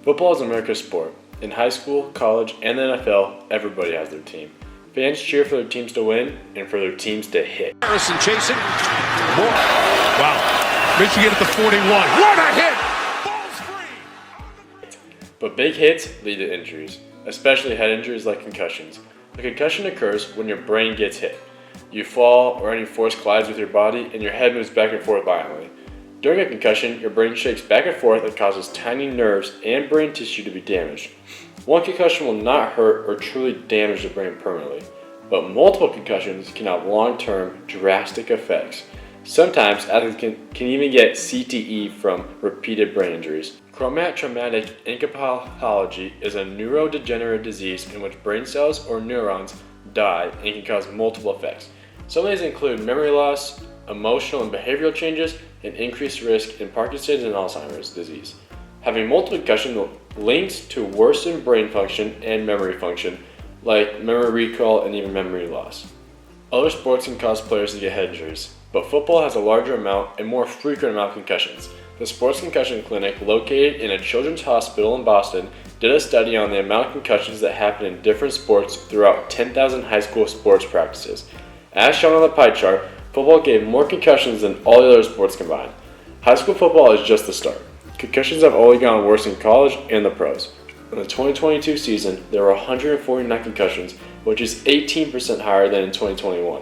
Football is America's sport. In high school, college, and the NFL, everybody has their team. Fans cheer for their teams to win and for their teams to hit. Harrison chasing. More. Wow. Michigan at the 41. What a hit! Ball's free! But big hits lead to injuries, especially head injuries like concussions. A concussion occurs when your brain gets hit. You fall or any force collides with your body and your head moves back and forth violently. During a concussion, your brain shakes back and forth and causes tiny nerves and brain tissue to be damaged. One concussion will not hurt or truly damage the brain permanently, but multiple concussions can have long-term, drastic effects. Sometimes athletes can even get CTE from repeated brain injuries. Traumatic encephalopathy is a neurodegenerative disease in which brain cells or neurons die and can cause multiple effects. Some of these include memory loss, emotional and behavioral changes, and increased risk in Parkinson's and Alzheimer's disease. Having multiple concussions links to worsened brain function and memory function, like memory recall and even memory loss. Other sports can cause players to get head injuries, but football has a larger amount and more frequent amount of concussions. The Sports Concussion Clinic, located in a children's hospital in Boston, did a study on the amount of concussions that happen in different sports throughout 10,000 high school sports practices. As shown on the pie chart, football gave more concussions than all the other sports combined. High school football is just the start. Concussions have only gotten worse in college and the pros. In the 2022 season, there were 149 concussions, which is 18% higher than in 2021.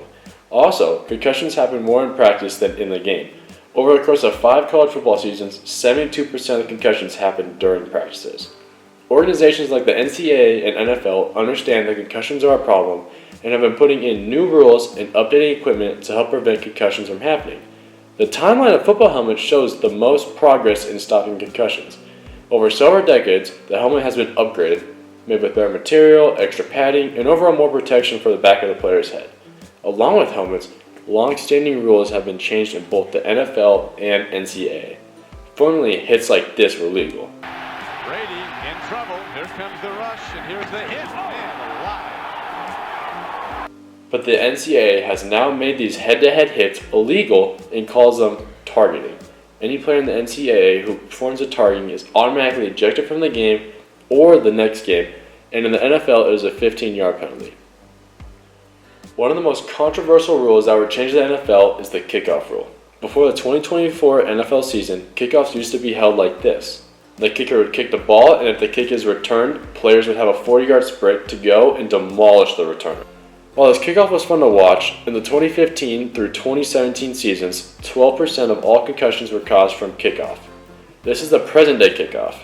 Also, concussions happen more in practice than in the game. Over the course of 5 college football seasons, 72% of concussions happened during practices. Organizations like the NCAA and NFL understand that concussions are a problem and have been putting in new rules and updating equipment to help prevent concussions from happening. The timeline of football helmets shows the most progress in stopping concussions. Over several decades, the helmet has been upgraded, made with better material, extra padding, and overall more protection for the back of the player's head. Along with helmets, long-standing rules have been changed in both the NFL and NCAA. Formerly, hits like this were legal. Brady in trouble. Here comes the rush, and here's the hit. And alive. But the NCAA has now made these head-to-head hits illegal and calls them targeting. Any player in the NCAA who performs a targeting is automatically ejected from the game or the next game, and in the NFL it is a 15-yard penalty. One of the most controversial rules that were changed in the NFL is the kickoff rule. Before the 2024 NFL season, kickoffs used to be held like this. The kicker would kick the ball, and if the kick is returned, players would have a 40-yard sprint to go and demolish the returner. While this kickoff was fun to watch, in the 2015 through 2017 seasons, 12% of all concussions were caused from kickoff. This is the present-day kickoff.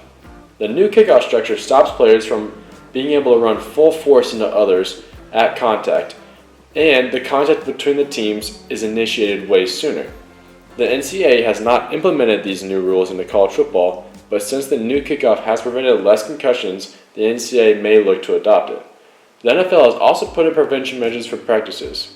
The new kickoff structure stops players from being able to run full force into others at contact, and the contact between the teams is initiated way sooner. The NCAA has not implemented these new rules into college football, but since the new kickoff has prevented less concussions, the NCAA may look to adopt it. The NFL has also put in prevention measures for practices.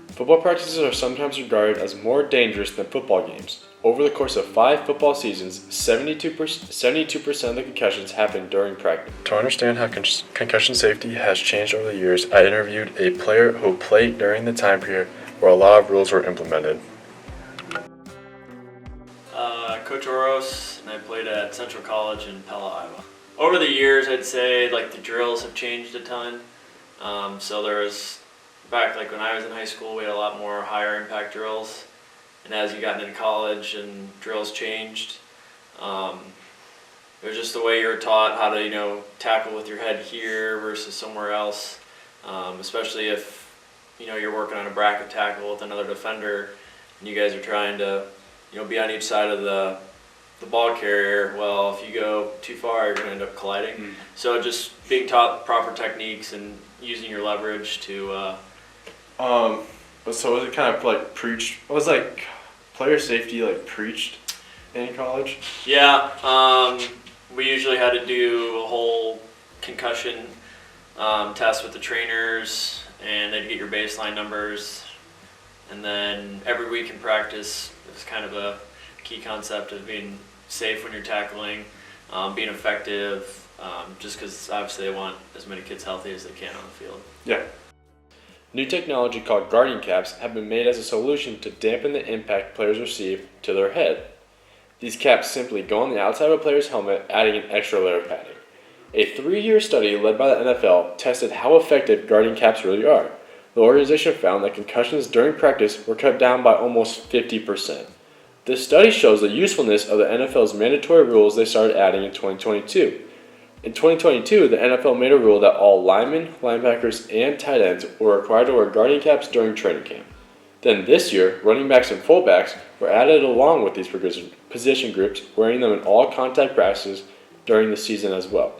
Football practices are sometimes regarded as more dangerous than football games. Over the course of 5 football seasons, 72% of the concussions happened during practice. To understand how concussion safety has changed over the years, I interviewed a player who played during the time period where a lot of rules were implemented. Coach Oros, and I played at Central College in Pella, Iowa. Over the years, I'd say the drills have changed a ton. So there was, back when I was in high school, we had a lot more higher impact drills. And as you got into college and drills changed, it was just the way you were taught how to, tackle with your head here versus somewhere else. Especially if, you're working on a bracket tackle with another defender and you guys are trying to, be on each side of the ball carrier. Well, if you go too far, you're going to end up colliding. Mm. So just being taught proper techniques and using your leverage to... So was it kind of preached? Was player safety preached in college? Yeah, we usually had to do a whole concussion test with the trainers, and they'd get your baseline numbers. And then every week in practice, it was kind of a key concept of being safe when you're tackling, being effective, just because obviously they want as many kids healthy as they can on the field. Yeah. New technology called guarding caps have been made as a solution to dampen the impact players receive to their head. These caps simply go on the outside of a player's helmet, adding an extra layer of padding. A 3-year study led by the NFL tested how effective guarding caps really are. The organization found that concussions during practice were cut down by almost 50%. This study shows the usefulness of the NFL's mandatory rules they started adding in 2022. In 2022, the NFL made a rule that all linemen, linebackers, and tight ends were required to wear guarding caps during training camp. Then this year, running backs and fullbacks were added along with these position groups, wearing them in all contact practices during the season as well.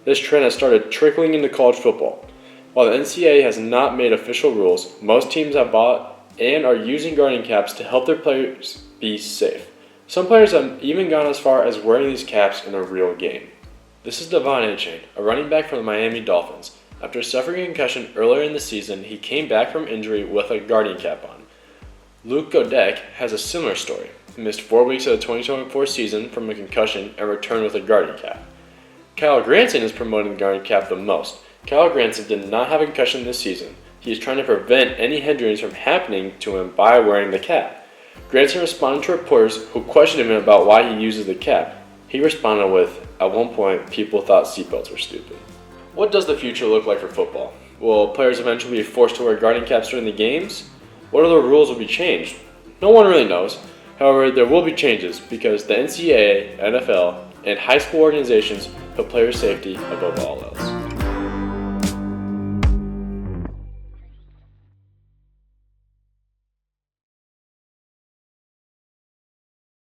This trend has started trickling into college football. While the NCAA has not made official rules, most teams have bought and are using guarding caps to help their players be safe. Some players have even gone as far as wearing these caps in a real game. This is Devon Achane, a running back for the Miami Dolphins. After suffering a concussion earlier in the season, he came back from injury with a guarding cap on. Luke Godek has a similar story. He missed 4 weeks of the 2024 season from a concussion and returned with a guarding cap. Kyle Granson is promoting the guarding cap the most. Kyle Granson did not have a concussion this season. He is trying to prevent any injuries from happening to him by wearing the cap. Granson responded to reporters who questioned him about why he uses the cap. He responded with, "At one point, people thought seatbelts were stupid." What does the future look like for football? Will players eventually be forced to wear guarding caps during the games? What other rules will be changed? No one really knows. However, there will be changes because the NCAA, NFL, and high school organizations put player safety above all else.